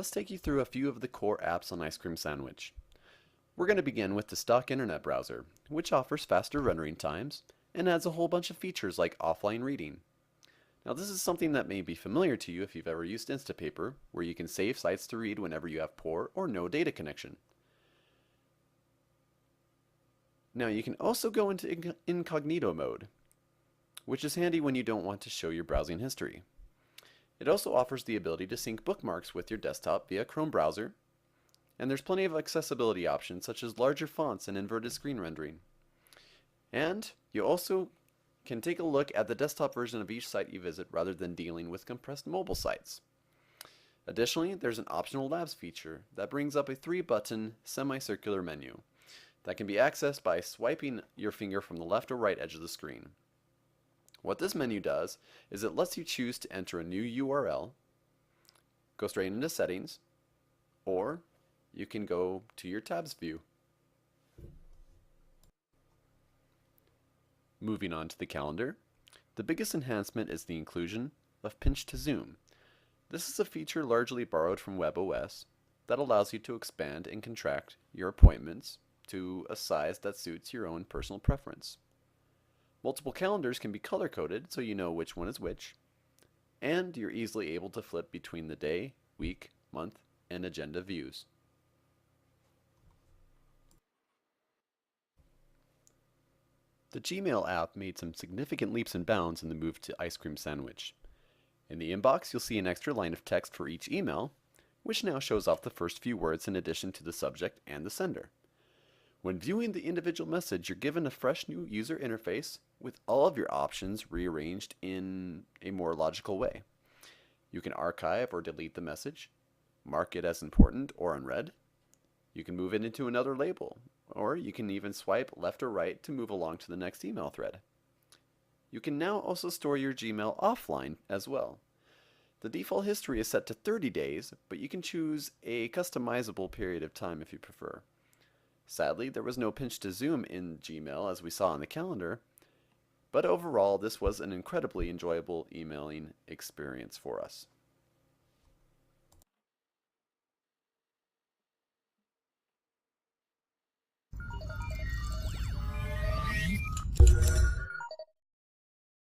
let's take you through a few of the core apps on Ice Cream Sandwich. We're going to begin with the stock internet browser, which offers faster rendering times and adds a whole bunch of features like offline reading. Now this is something that may be familiar to you if you've ever used Instapaper, where you can save sites to read whenever you have poor or no data connection. Now you can also go into incognito mode, which is handy when you don't want to show your browsing history. It also offers the ability to sync bookmarks with your desktop via Chrome browser, and there's plenty of accessibility options such as larger fonts and inverted screen rendering. And you also can take a look at the desktop version of each site you visit rather than dealing with compressed mobile sites. Additionally, there's an optional Labs feature that brings up a 3-button semicircular menu that can be accessed by swiping your finger from the left or right edge of the screen. What this menu does is it lets you choose to enter a new URL, go straight into settings, or you can go to your tabs view. Moving on to the calendar, the biggest enhancement is the inclusion of pinch to zoom. This is a feature largely borrowed from WebOS that allows you to expand and contract your appointments to a size that suits your own personal preference. Multiple calendars can be color-coded so you know which one is which, and you're easily able to flip between the day, week, month, and agenda views. The Gmail app made some significant leaps and bounds in the move to Ice Cream Sandwich. In the inbox, you'll see an extra line of text for each email, which now shows off the first few words in addition to the subject and the sender. When viewing the individual message, you're given a fresh new user interface with all of your options rearranged in a more logical way. You can archive or delete the message, mark it as important or unread. You can move it into another label, or you can even swipe left or right to move along to the next email thread. You can now also store your Gmail offline as well. The default history is set to 30 days, but you can choose a customizable period of time if you prefer. Sadly, there was no pinch to zoom in Gmail as we saw on the calendar, but overall this was an incredibly enjoyable emailing experience for us.